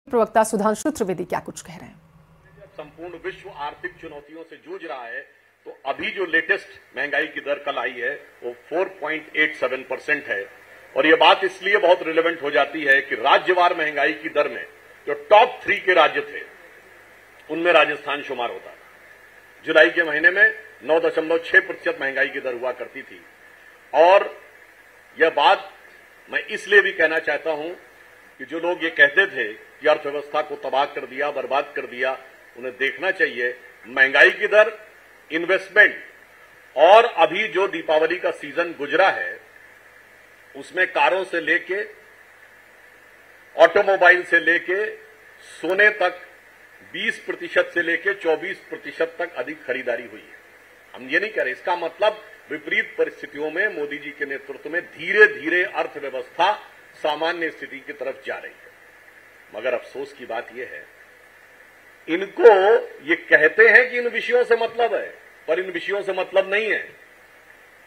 प्रवक्ता सुधांशु त्रिवेदी क्या कुछ कह रहे हैं। संपूर्ण विश्व आर्थिक चुनौतियों से जूझ रहा है, तो अभी जो लेटेस्ट महंगाई की दर कल आई है वो 4.87% है। और ये बात इसलिए बहुत रिलेवेंट हो जाती है कि राज्यवार महंगाई की दर में जो टॉप 3 के राज्य थे उनमें राजस्थान शुमार होता था। जुलाई के महीने में 9.6% महंगाई की दर हुआ करती थी। और यह बात मैं इसलिए भी कहना चाहता हूं कि जो लोग ये कहते थे कि अर्थव्यवस्था को तबाह कर दिया, बर्बाद कर दिया, उन्हें देखना चाहिए महंगाई की दर, इन्वेस्टमेंट और अभी जो दीपावली का सीजन गुजरा है उसमें कारों से लेके ऑटोमोबाइल से लेके सोने तक 20% से लेके 24% तक अधिक खरीदारी हुई है। हम ये नहीं कह रहे, इसका मतलब विपरीत परिस्थितियों में मोदी जी के नेतृत्व में धीरे धीरे अर्थव्यवस्था सामान्य स्थिति की तरफ जा रही है। मगर अफसोस की बात यह है, इनको ये कहते हैं कि इन विषयों से मतलब है, पर इन विषयों से मतलब नहीं है।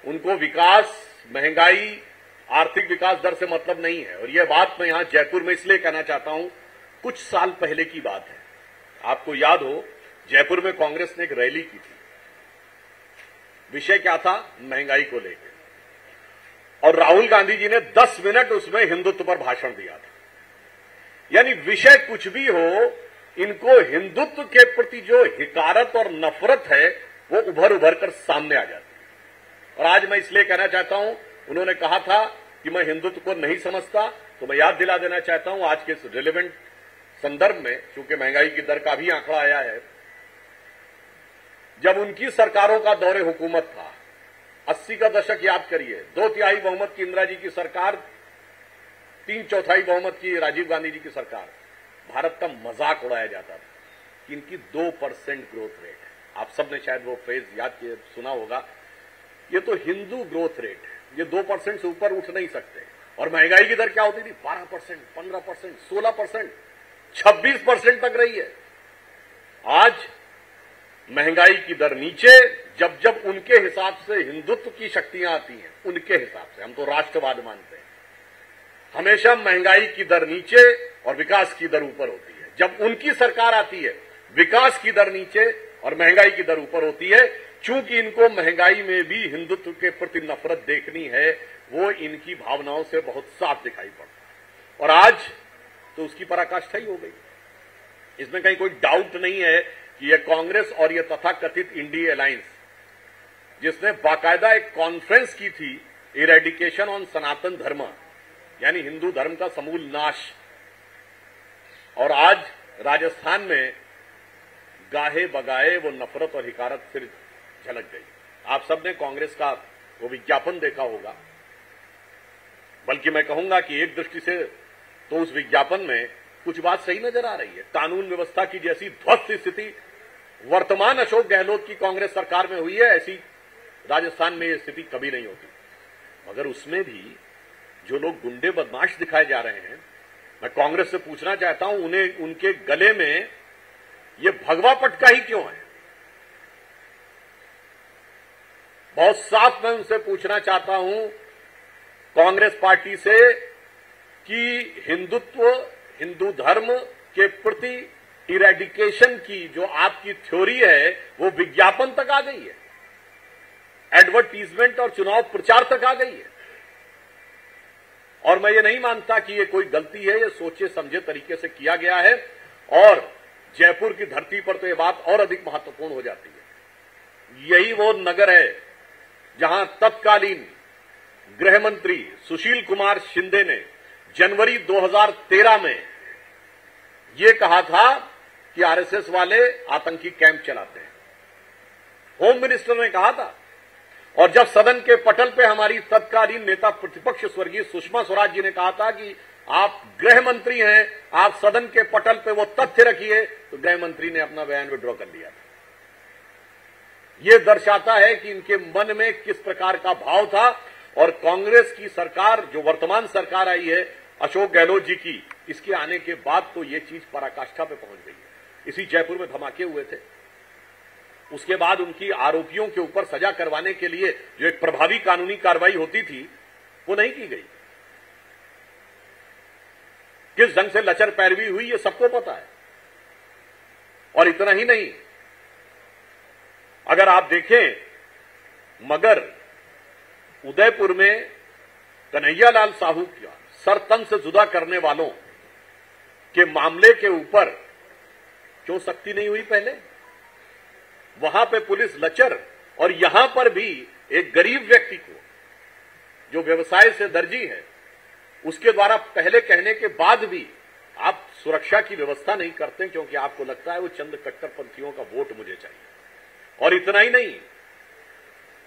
उनको विकास, महंगाई, आर्थिक विकास दर से मतलब नहीं है। और यह बात मैं यहां जयपुर में इसलिए कहना चाहता हूं, कुछ साल पहले की बात है। आपको याद हो, जयपुर में कांग्रेस ने एक रैली की थी। विषय क्या था? महंगाई को लेकर। और राहुल गांधी जी ने 10 मिनट उसमें हिंदुत्व पर भाषण दिया था। यानी विषय कुछ भी हो, इनको हिंदुत्व के प्रति जो हिकारत और नफरत है वो उभर उभर कर सामने आ जाती है। और आज मैं इसलिए कहना चाहता हूं, उन्होंने कहा था कि मैं हिंदुत्व को नहीं समझता, तो मैं याद दिला देना चाहता हूं आज के इस रिलेवेंट संदर्भ में, क्योंकि महंगाई की दर का भी आंकड़ा आया है। जब उनकी सरकारों का दौरे हुकूमत था, 80 का दशक याद करिए, 2/3 बहुमत की इंदिरा जी की सरकार, 3/4 बहुमत की राजीव गांधी जी की सरकार, भारत का मजाक उड़ाया जाता था कि इनकी 2% ग्रोथ रेट है। आप सबने शायद वो फ्रेज याद किए, सुना होगा, ये तो हिंदू ग्रोथ रेट है, ये 2% से ऊपर उठ नहीं सकते। और महंगाई की दर क्या होती थी? 12%, 15%, 16%, 26% तक रही है। आज महंगाई की दर नीचे, जब जब उनके हिसाब से हिंदुत्व की शक्तियां आती हैं, उनके हिसाब से, हम तो राष्ट्रवाद मानते हैं, हमेशा महंगाई की दर नीचे और विकास की दर ऊपर होती है। जब उनकी सरकार आती है, विकास की दर नीचे और महंगाई की दर ऊपर होती है। चूंकि इनको महंगाई में भी हिंदुत्व के प्रति नफरत देखनी है, वो इनकी भावनाओं से बहुत साफ दिखाई पड़ता है। और आज तो उसकी पराकाष्ठा ही हो गई। इसमें कहीं कोई डाउट नहीं है कि यह कांग्रेस और यह तथाकथित इंडी अलायंस, जिसने बाकायदा एक कॉन्फ्रेंस की थी, इरेडिकेशन ऑन सनातन धर्म, यानी हिंदू धर्म का समूल नाश, और आज राजस्थान में गाहे बगाए वो नफरत और हिकारत फिर झलक गई। आप सबने कांग्रेस का वो विज्ञापन देखा होगा, बल्कि मैं कहूंगा कि एक दृष्टि से तो उस विज्ञापन में कुछ बात सही नजर आ रही है। कानून व्यवस्था की जैसी ध्वस्त स्थिति वर्तमान अशोक गहलोत की कांग्रेस सरकार में हुई है, ऐसी राजस्थान में ये स्थिति कभी नहीं होती। मगर उसमें भी जो लोग गुंडे बदमाश दिखाए जा रहे हैं, मैं कांग्रेस से पूछना चाहता हूं, उन्हें उनके गले में ये भगवा पटका ही क्यों है? बहुत साफ मैं उनसे पूछना चाहता हूं कांग्रेस पार्टी से कि हिंदुत्व, हिंदू धर्म के प्रति इरेडिकेशन की जो आपकी थ्योरी है वो विज्ञापन तक आ गई है, एडवर्टीजमेंट और चुनाव प्रचार तक आ गई है। और मैं ये नहीं मानता कि ये कोई गलती है, ये सोचे समझे तरीके से किया गया है। और जयपुर की धरती पर तो ये बात और अधिक महत्वपूर्ण हो जाती है। यही वो नगर है जहां तत्कालीन गृह मंत्री सुशील कुमार शिंदे ने जनवरी 2013 में ये कहा था कि आरएसएस वाले आतंकी कैंप चलाते हैं। होम मिनिस्टर ने कहा था। और जब सदन के पटल पे हमारी तत्कालीन नेता प्रतिपक्ष स्वर्गीय सुषमा स्वराज जी ने कहा था कि आप गृह मंत्री हैं, आप सदन के पटल पे वो तथ्य रखिए, तो गृह मंत्री ने अपना बयान विड्रॉ कर लिया था। यह दर्शाता है कि इनके मन में किस प्रकार का भाव था। और कांग्रेस की सरकार, जो वर्तमान सरकार आई है अशोक गहलोत जी की, इसके आने के बाद तो ये चीज पराकाष्ठा पे पहुंच गई है। इसी जयपुर में धमाके हुए थे, उसके बाद उनकी आरोपियों के ऊपर सजा करवाने के लिए जो एक प्रभावी कानूनी कार्रवाई होती थी वो नहीं की गई। किस ढंग से लचर पैरवी हुई ये सबको पता है। और इतना ही नहीं, अगर आप देखें, मगर उदयपुर में कन्हैयालाल साहू का सर तन से जुदा करने वालों के मामले के ऊपर क्यों सख्ती नहीं हुई पहले? वहां पे पुलिस लचर, और यहां पर भी एक गरीब व्यक्ति को जो व्यवसाय से दर्जी है उसके द्वारा पहले कहने के बाद भी आप सुरक्षा की व्यवस्था नहीं करते क्योंकि आपको लगता है वो चंद कट्टरपंथियों का वोट मुझे चाहिए। और इतना ही नहीं,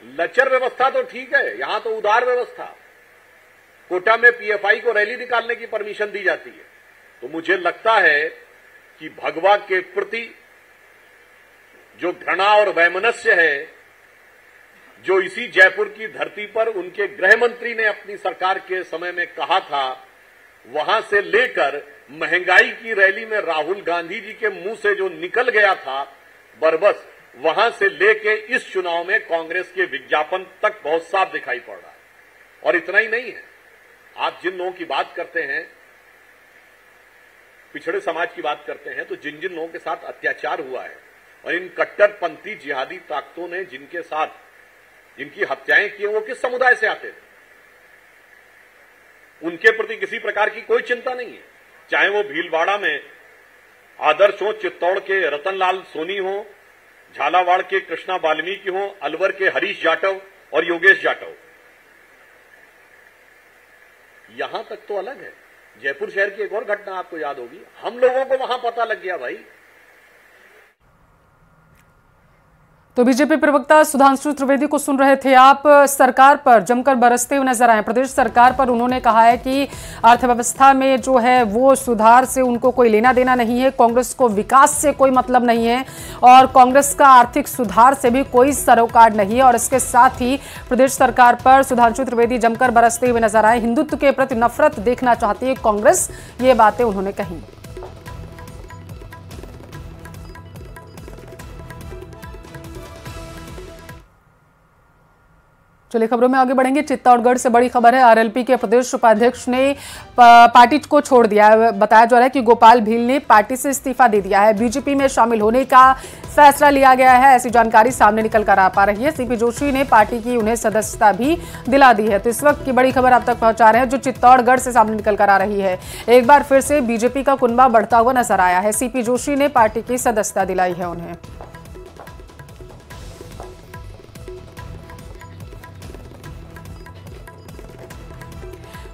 लचर व्यवस्था तो ठीक है, यहां तो उदार व्यवस्था। कोटा में पीएफआई को रैली निकालने की परमिशन दी जाती है। तो मुझे लगता है कि भगवा के प्रति जो घृणा और वैमनस्य है, जो इसी जयपुर की धरती पर उनके गृह मंत्री ने अपनी सरकार के समय में कहा था, वहां से लेकर महंगाई की रैली में राहुल गांधी जी के मुंह से जो निकल गया था बरबस, वहां से लेके इस चुनाव में कांग्रेस के विज्ञापन तक बहुत साफ दिखाई पड़ रहा है। और इतना ही नहीं है, आप जिन लोगों की बात करते हैं, पिछड़े समाज की बात करते हैं, तो जिन जिन लोगों के साथ अत्याचार हुआ है और इन कट्टरपंथी जिहादी ताकतों ने जिनके साथ जिनकी हत्याएं की, वो किस समुदाय से आते थे? उनके प्रति किसी प्रकार की कोई चिंता नहीं है। चाहे वो भीलवाड़ा में आदर्श हो, चित्तौड़ के रतनलाल सोनी हो, झालावाड़ के कृष्णा वाल्मीकि हो, अलवर के हरीश जाटव और योगेश जाटव। यहां तक तो अलग है। जयपुर शहर की एक और घटना आपको याद होगी, हम लोगों को वहां पता लग गया भाई। तो बीजेपी प्रवक्ता सुधांशु त्रिवेदी को सुन रहे थे आप। सरकार पर जमकर बरसते हुए नजर आए। प्रदेश सरकार पर उन्होंने कहा है कि अर्थव्यवस्था में जो है वो सुधार से उनको कोई लेना देना नहीं है, कांग्रेस को विकास से कोई मतलब नहीं है और कांग्रेस का आर्थिक सुधार से भी कोई सरोकार नहीं है। और इसके साथ ही प्रदेश सरकार पर सुधांशु त्रिवेदी जमकर बरसते हुए नजर आए। हिंदुत्व के प्रति नफरत देखना चाहती है कांग्रेस, ये बातें उन्होंने कही। चलिए खबरों में आगे बढ़ेंगे। चित्तौड़गढ़ से बड़ी खबर है। आरएलपी के प्रदेश उपाध्यक्ष ने पार्टी को छोड़ दिया है। बताया जा रहा है कि गोपाल भील ने पार्टी से इस्तीफा दे दिया है। बीजेपी में शामिल होने का फैसला लिया गया है, ऐसी जानकारी सामने निकल कर आ पा रही है। सीपी जोशी ने पार्टी की उन्हें सदस्यता भी दिला दी है। तो इस वक्त की बड़ी खबर आप तक पहुंचा रहे हैं जो चित्तौड़गढ़ से सामने निकल कर आ रही है। एक बार फिर से बीजेपी का कुनबा बढ़ता हुआ नजर आया है। सीपी जोशी ने पार्टी की सदस्यता दिलाई है उन्हें।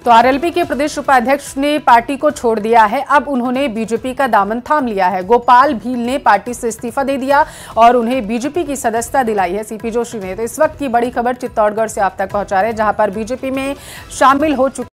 तो आरएलपी के प्रदेश उपाध्यक्ष ने पार्टी को छोड़ दिया है। अब उन्होंने बीजेपी का दामन थाम लिया है। गोपाल भील ने पार्टी से इस्तीफा दे दिया और उन्हें बीजेपी की सदस्यता दिलाई है सीपी जोशी ने। तो इस वक्त की बड़ी खबर चित्तौड़गढ़ से आप तक पहुंचा रहे हैं, जहां पर बीजेपी में शामिल हो चुके